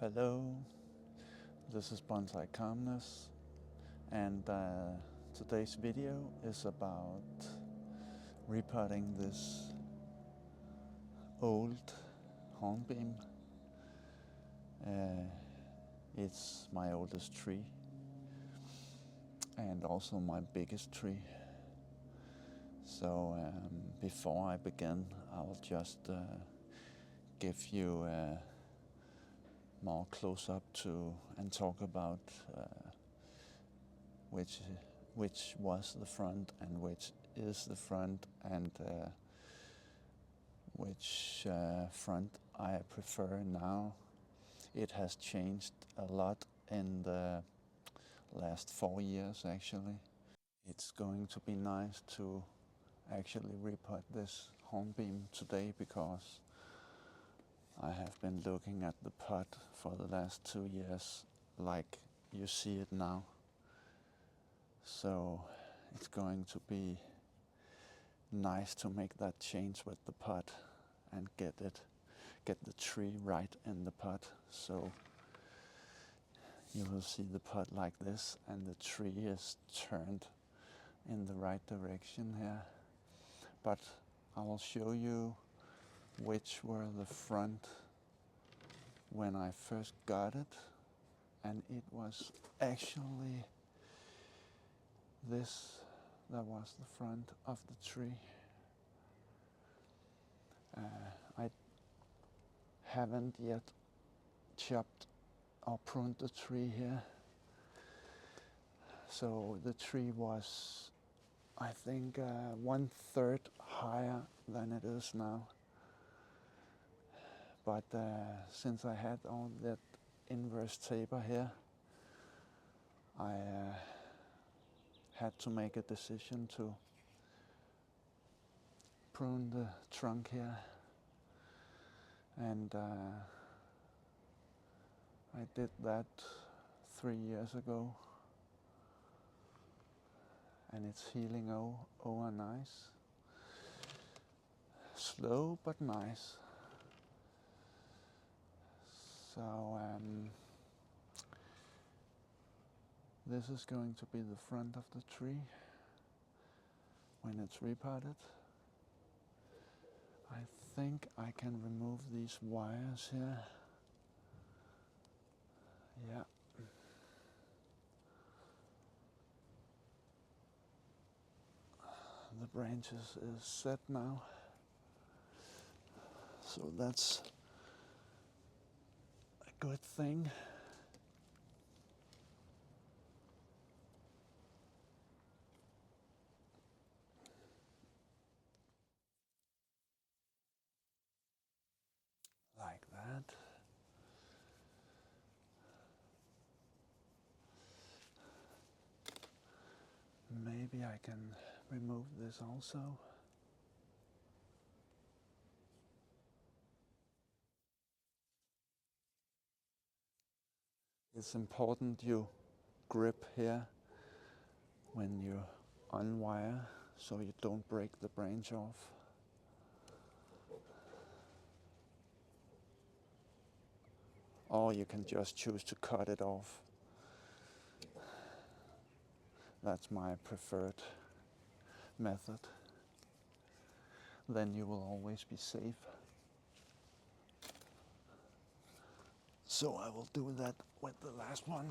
Hello, this is Bonsai Calmness, and today's video is about repotting this old hornbeam. It's my oldest tree and also my biggest tree. So before I begin, I'll just give you more close up to and talk about which was the front and which is the front, and which front I prefer now. It has changed a lot in the last 4 years actually. It's going to be nice to actually repot this hornbeam today because I have been looking at the pot for the last 2 years like you see it now. So it's going to be nice to make that change with the pot and get the tree right in the pot. So you will see the pot like this and the tree is turned in the right direction here. But I will show you which were the front when I first got it, and it was actually this that was the front of the tree. I haven't yet chopped or pruned the tree here, so the tree was, I think, 1/3 higher than it is now. But since I had all that inverse taper here, I had to make a decision to prune the trunk here, and I did that 3 years ago, and it's healing over nice. Slow but nice. So this is going to be the front of the tree when it's repotted. I think I can remove these wires here. Yeah. The branches is set now. So that's a good thing. Like that. Maybe I can remove this also. It's important you grip here when you unwire so you don't break the branch off. Or you can just choose to cut it off. That's my preferred method. Then you will always be safe. So I will do that with the last one.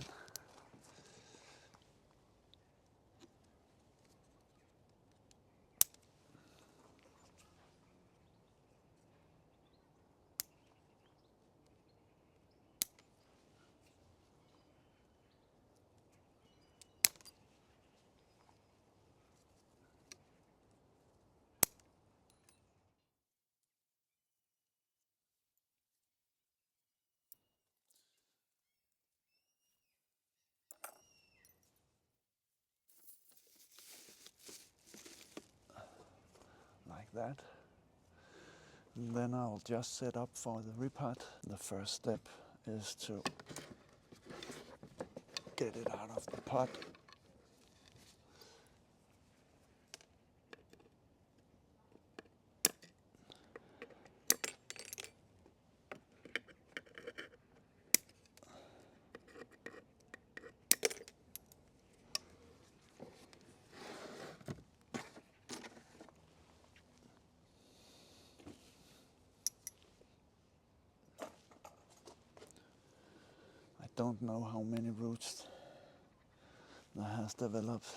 Like that. And then I'll just set up for the repot. The first step is to get it out of the pot. don't know how many roots that has developed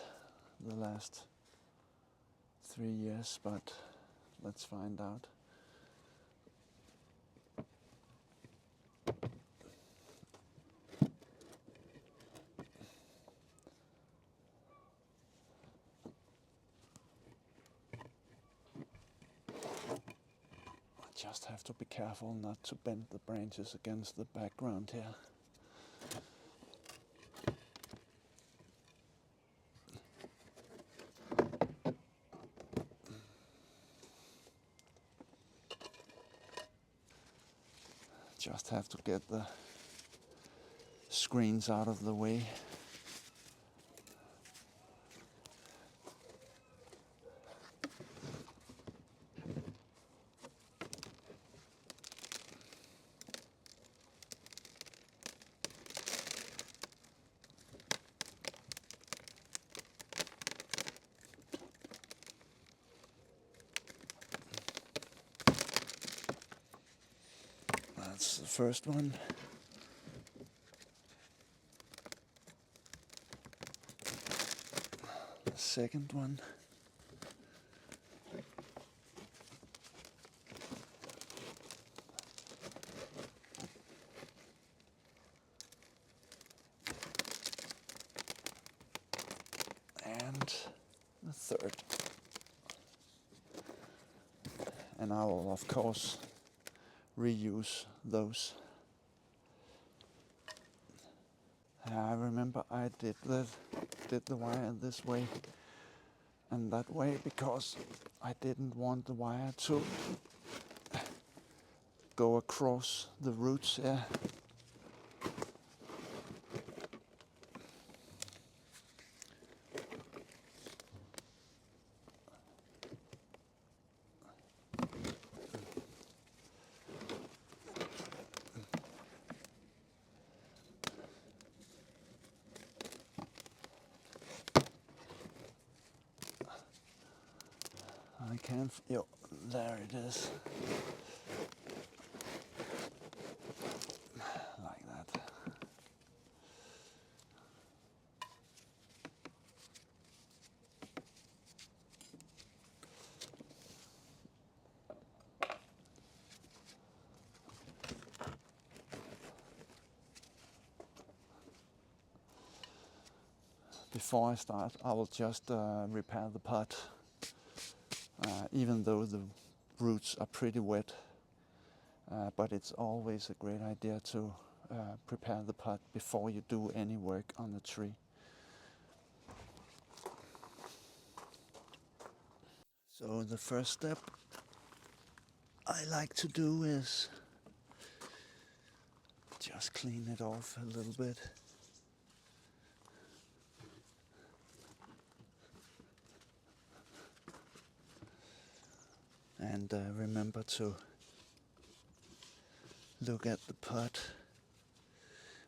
the last 3 years, but let's find out. Just have to be careful not to bend the branches against the background here. Just have to get the screens out of the way. That's the first one. The second one. And the third. And I will of course reuse those. I remember I did the wire this way and that way because I didn't want the wire to go across the roots here. I can't, there it is. Like that. Before I start, I will just repair the pot. Even though the roots are pretty wet, but it's always a great idea to prepare the pot before you do any work on the tree. So the first step I like to do is just clean it off a little bit. And remember to look at the pot,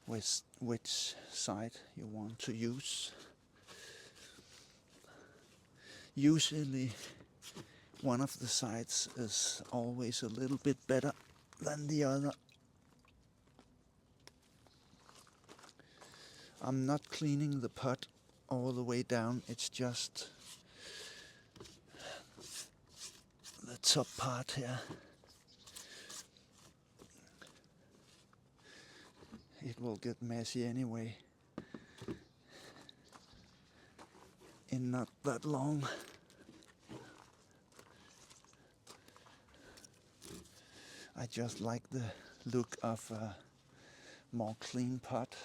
which side you want to use. Usually one of the sides is always a little bit better than the other. I'm not cleaning the pot all the way down, it's just the top part here. It will get messy anyway in not that long. I just like the look of a more clean pot.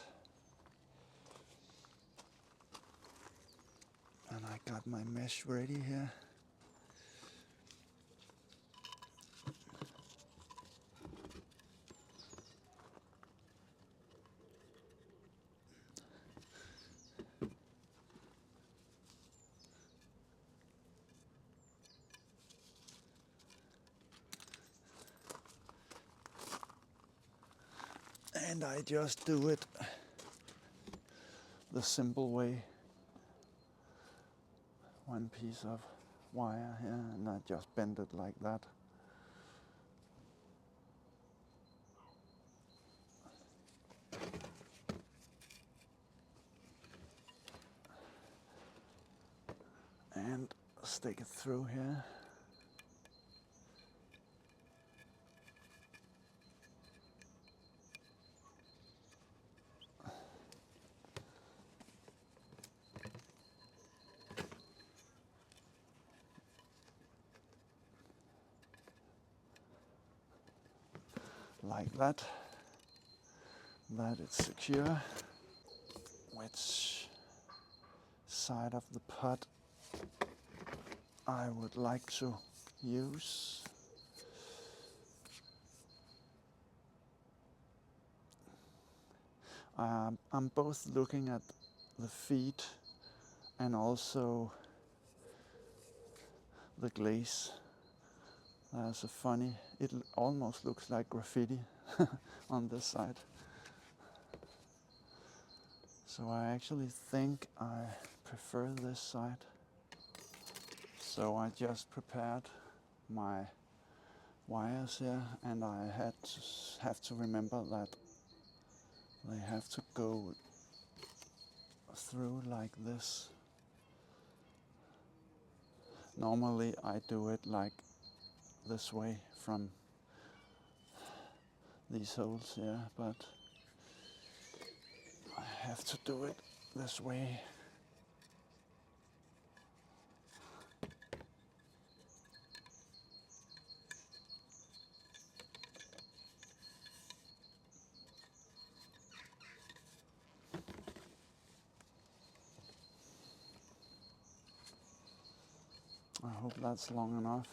And I got my mesh ready here. And I just do it the simple way. One piece of wire here and I just bend it like that. stick it through here. Like that. That it's secure. Which side of the pot I would like to use. I'm both looking at the feet and also the glaze. There's a funny, it almost looks like graffiti on this side. So I actually think I prefer this side. So I just prepared my wires here, and I have to remember that they have to go through like this. Normally I do it like this way from these holes here, but I have to do it this way. I hope that's long enough.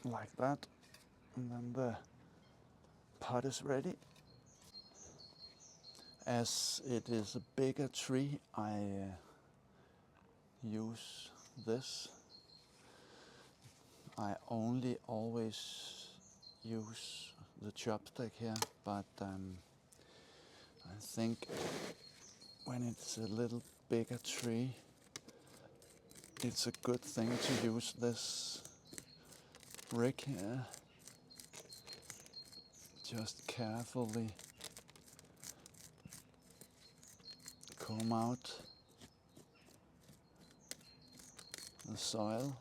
Like that. And then the pot is ready. As it is a bigger tree, I use this. I only always use the chopstick here, but I think when it's a little bigger tree, it's a good thing to use this rig here. Just carefully comb out the soil.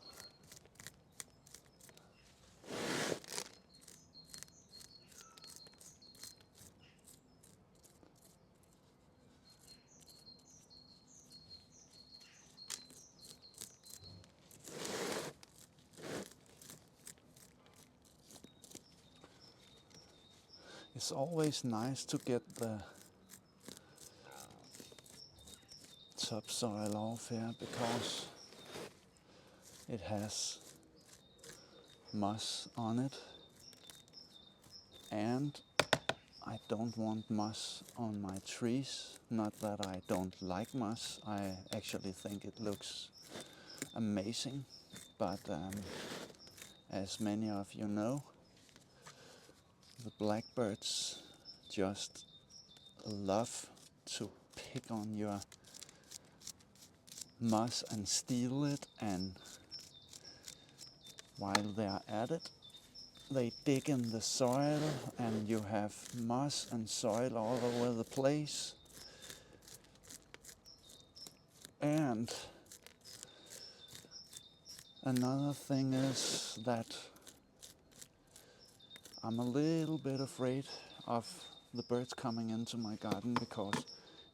It's always nice to get the topsoil off here because it has moss on it, and I don't want moss on my trees. Not that I don't like moss, I actually think it looks amazing, but as many of you know, the blackbirds just love to pick on your moss and steal it, and while they are at it, they dig in the soil and you have moss and soil all over the place. And another thing is that I'm a little bit afraid of the birds coming into my garden because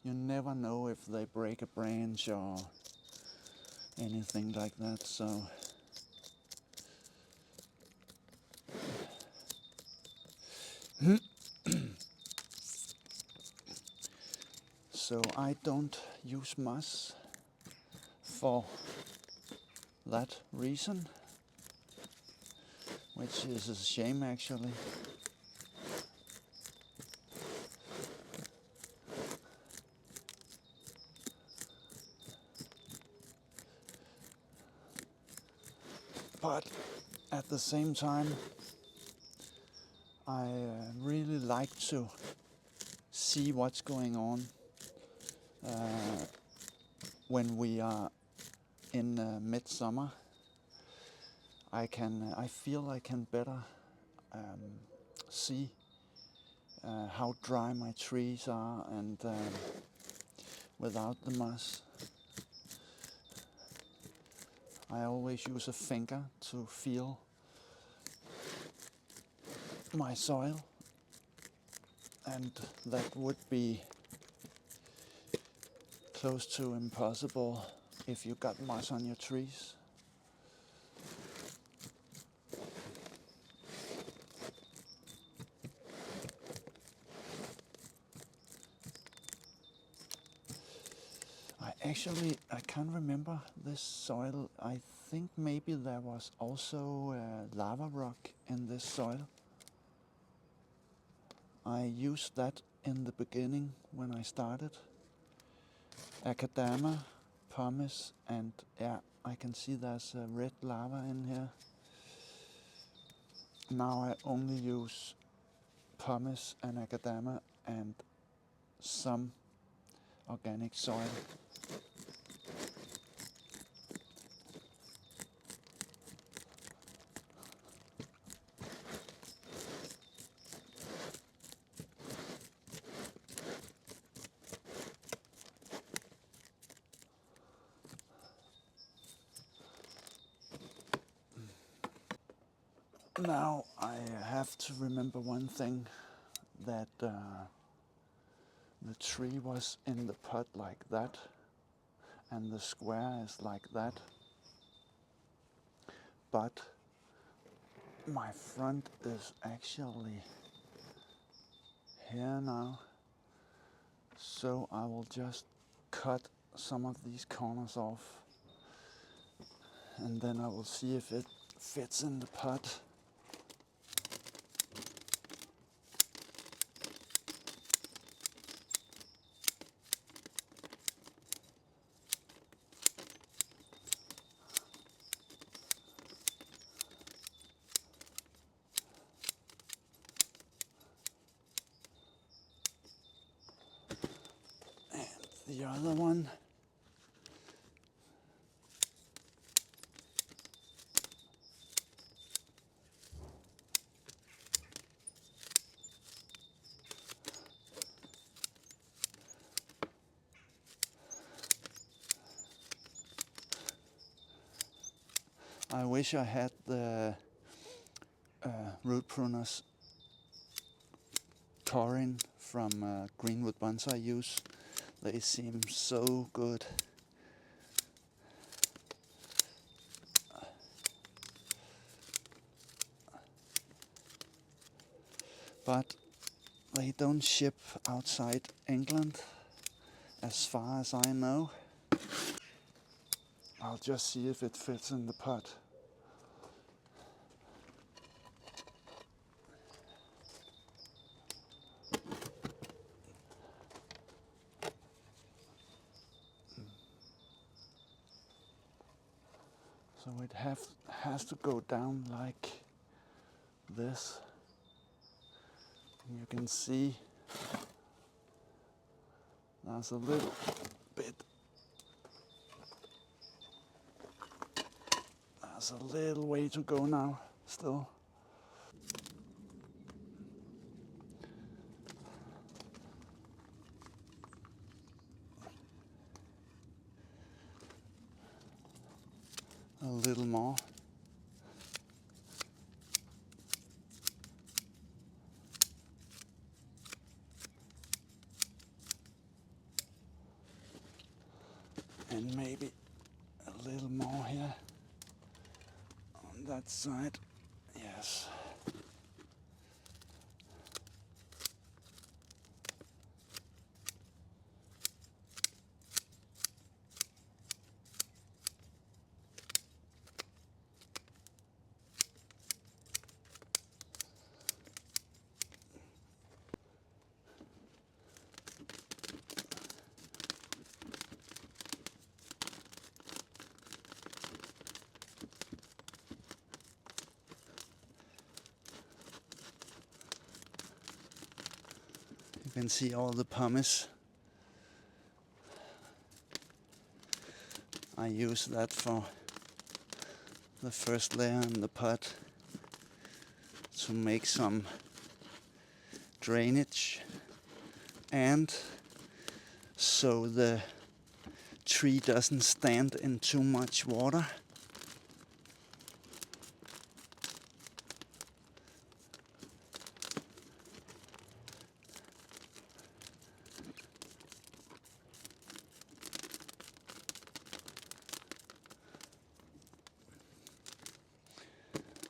you never know if they break a branch or anything like that. So I don't use moss for that reason, which is a shame actually. But at the same time, I really like to see what's going on when we are in midsummer. I feel I can better see how dry my trees are, and without the moss. I always use a finger to feel my soil, and that would be close to impossible if you got moss on your trees. I can't remember this soil. I think maybe there was also lava rock in this soil. I used that in the beginning when I started. Akadama, pumice, and yeah, I can see there's red lava in here. Now I only use pumice and akadama and some organic soil. Now I have to remember one thing, that the tree was in the pot like that, and the square is like that, but my front is actually here now, so I will just cut some of these corners off, and then I will see if it fits in the pot. The other one, I wish I had the root pruners Taurine from Greenwood Bonsai use. They seem so good. But they don't ship outside England, as far as I know. I'll just see if it fits in the pot. So it has to go down like this. You can see there's a little bit. There's a little way to go now, still. A little more. And maybe a little more here on that side. Yes. You can see all the pumice. I use that for the first layer in the pot to make some drainage and so the tree doesn't stand in too much water.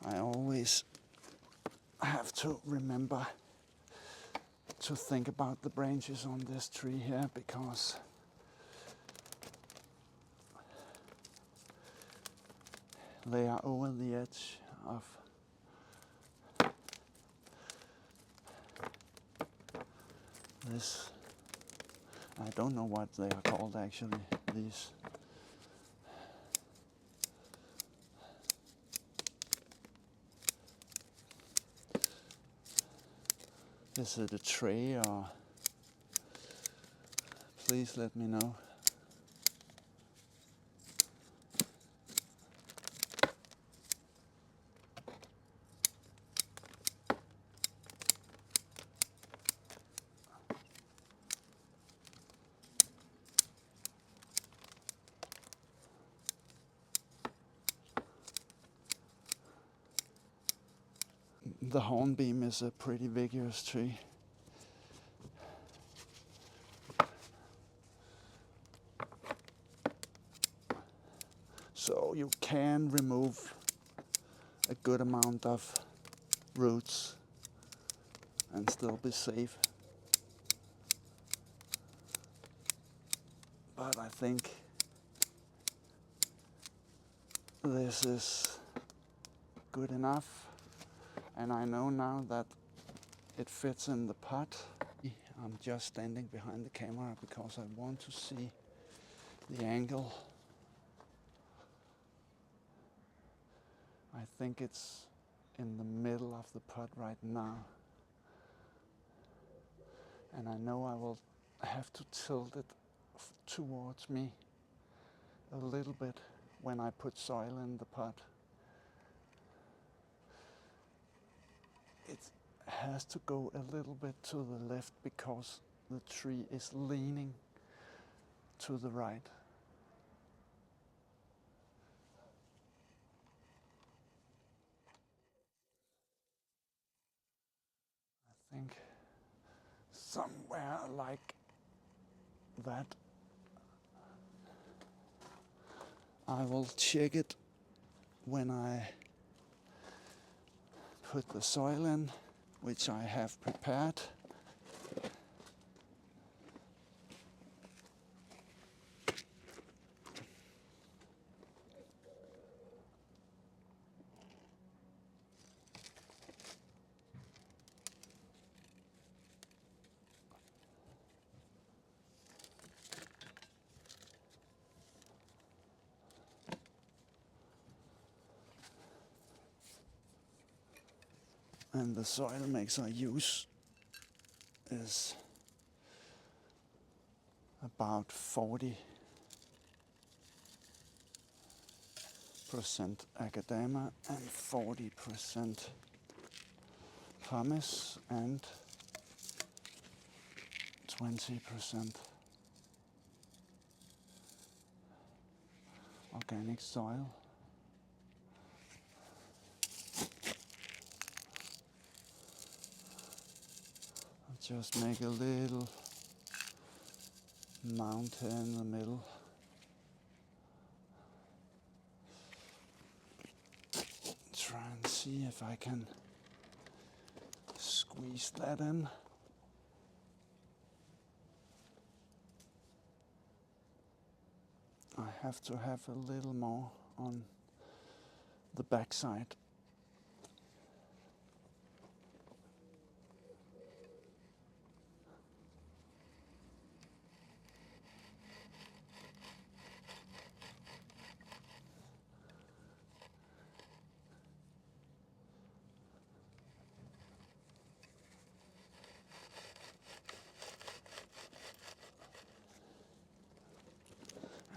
I always have to remember to think about the branches on this tree here, because they are over the edge of this. I don't know what they are called actually, these. Is it a tray or? Please let me know. The hornbeam is a pretty vigorous tree. So you can remove a good amount of roots and still be safe. But I think this is good enough. And I know now that it fits in the pot. I'm just standing behind the camera because I want to see the angle. I think it's in the middle of the pot right now. And I know I will have to tilt it towards me a little bit when I put soil in the pot. It has to go a little bit to the left because the tree is leaning to the right. I think somewhere like that. I will check it when I put the soil in, which I have prepared. And the soil mix I use is about 40% Academa and 40% pumice and 20% organic soil. Just make a little mound here in the middle. Try and see if I can squeeze that in. I have to have a little more on the back side.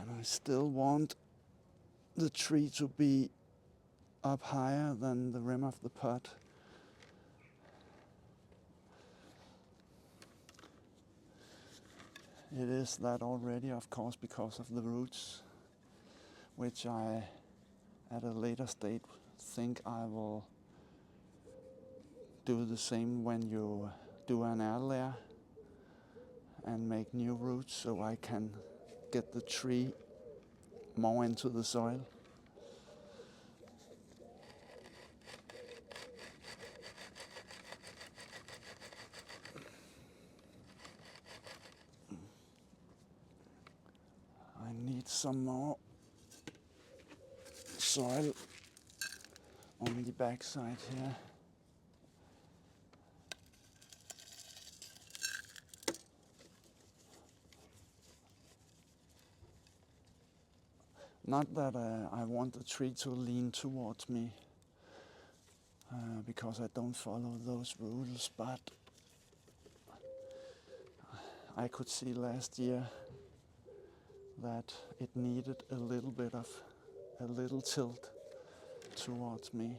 I still want the tree to be up higher than the rim of the pot. It is that already, of course, because of the roots, which I, at a later stage, think I will do the same when you do an air layer and make new roots, so I can get the tree more into the soil. I need some more soil on the backside here. Not that I want the tree to lean towards me, because I don't follow those rules, but I could see last year that it needed a little tilt towards me.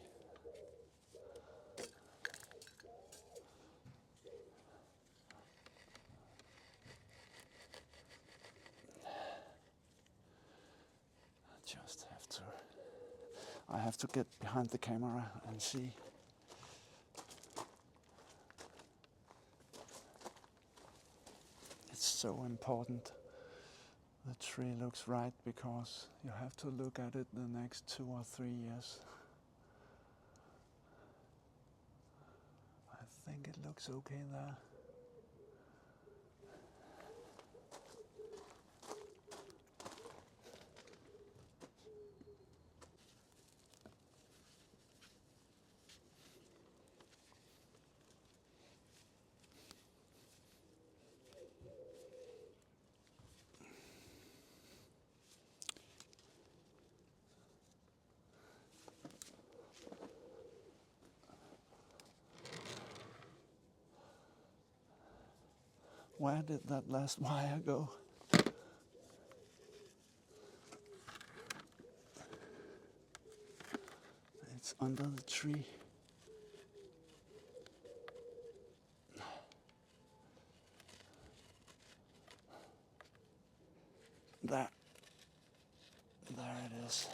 I have to get behind the camera and see. It's so important the tree looks right, because you have to look at it the next 2 or 3 years. I think it looks okay there. Where did that last wire go? It's under the tree. There it is.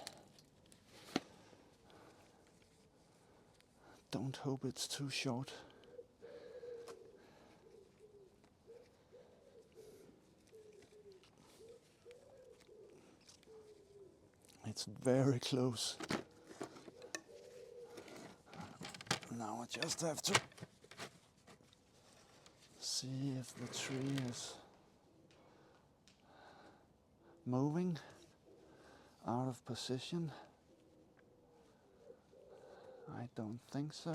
Don't hope it's too short. It's very close. Now I just have to see if the tree is moving out of position. I don't think so.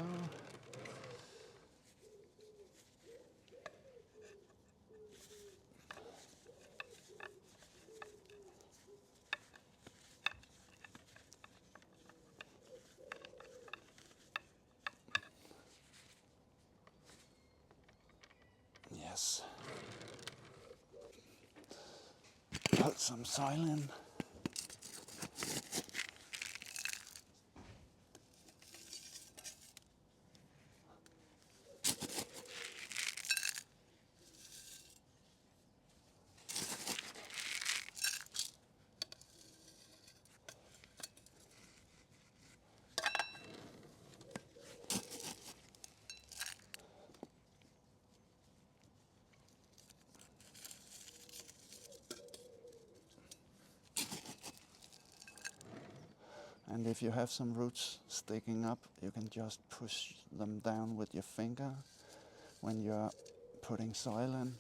Yes. Put some soil in. And if you have some roots sticking up, you can just push them down with your finger when you're putting soil in.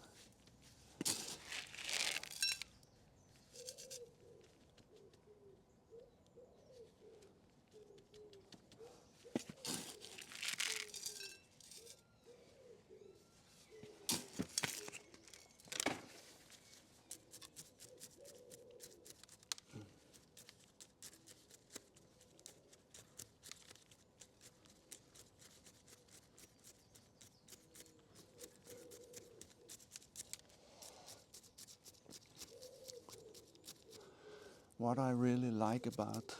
What I really like about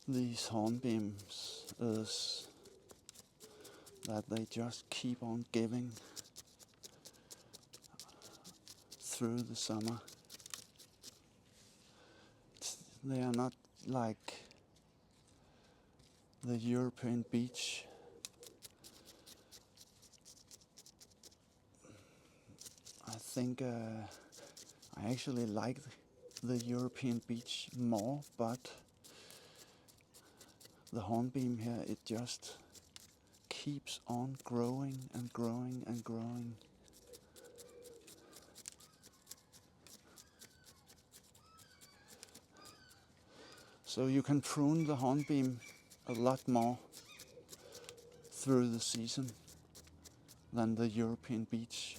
these hornbeams is that they just keep on giving. through the summer. They are not like the European beech. I think I actually like the European beech more, but the hornbeam here, it just keeps on growing and growing and growing. So you can prune the hornbeam a lot more through the season than the European beech.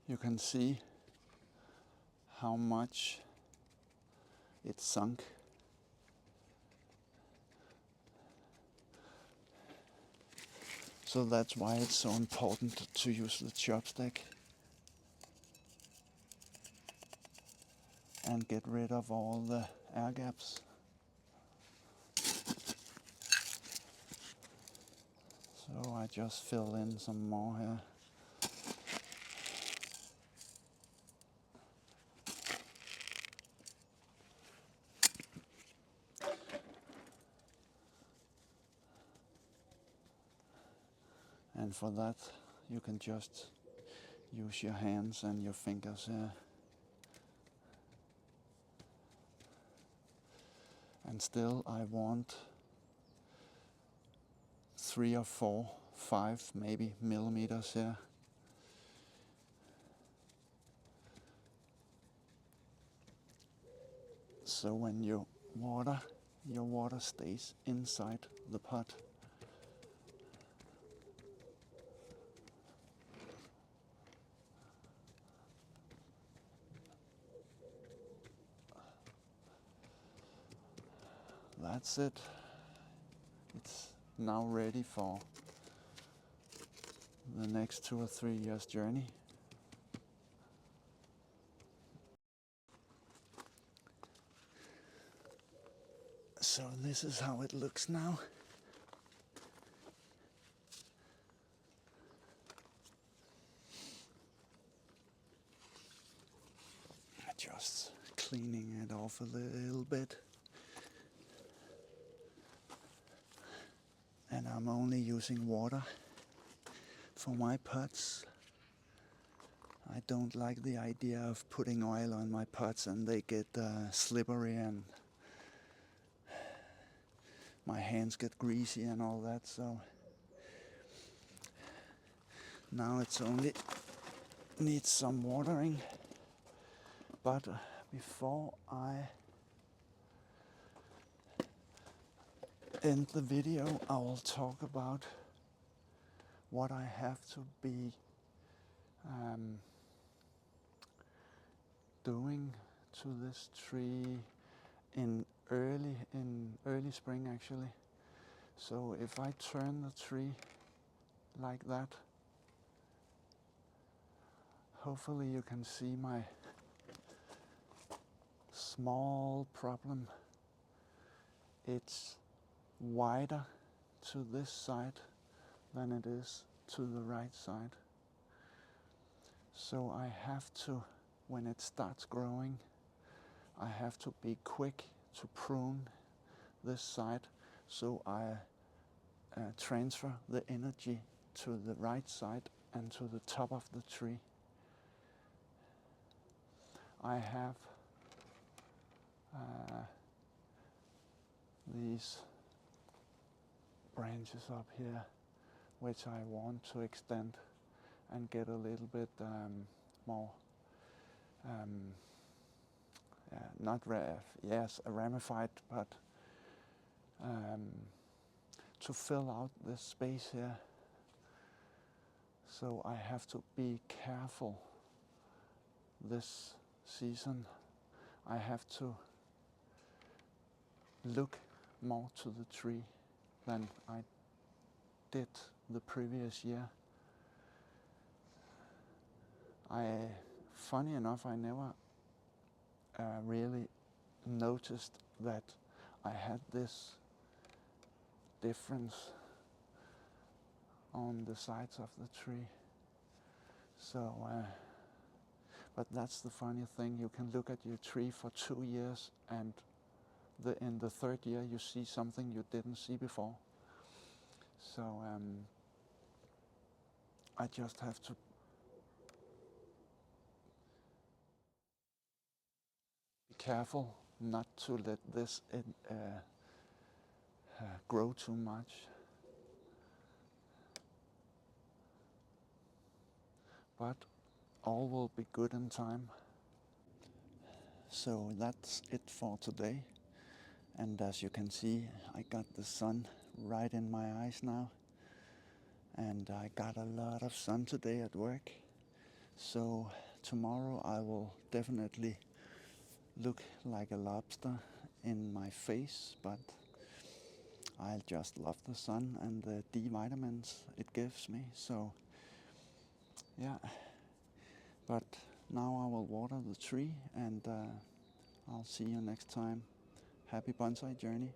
You can see how much it sunk. So that's why it's so important to use the chopstick and get rid of all the air gaps. So I just fill in some more here. And for that, you can just use your hands and your fingers here. And still I want 3 or 4, 5 maybe millimeters here. So when you water, your water stays inside the pot. That's it. It's now ready for the next 2 or 3 years journey. So this is how it looks now. Just cleaning it off a little bit. And I'm only using water for my pots. I don't like the idea of putting oil on my pots and they get slippery and my hands get greasy and all that. So now it's only needs some watering. But before I end the video, I will talk about what I have to be doing to this tree in early spring actually. So if I turn the tree like that, hopefully you can see my small problem. It's wider to this side than it is to the right side. So I have to, when it starts growing, I have to be quick to prune this side so I transfer the energy to the right side and to the top of the tree. I have these branches up here which I want to extend and get a little bit more not ramified, but to fill out this space here. So I have to be careful this season. I have to look more to the tree than I did the previous year. Funny enough, I never really noticed that I had this difference on the sides of the tree. So, but that's the funny thing, you can look at your tree for 2 years and in the third year you see something you didn't see before. So I just have to be careful not to let this grow too much. But all will be good in time. So that's it for today. And as you can see, I got the sun right in my eyes now. And I got a lot of sun today at work. So tomorrow I will definitely look like a lobster in my face, but I just love the sun and the D vitamins it gives me. So yeah, but now I will water the tree and I'll see you next time. Happy bonsai journey.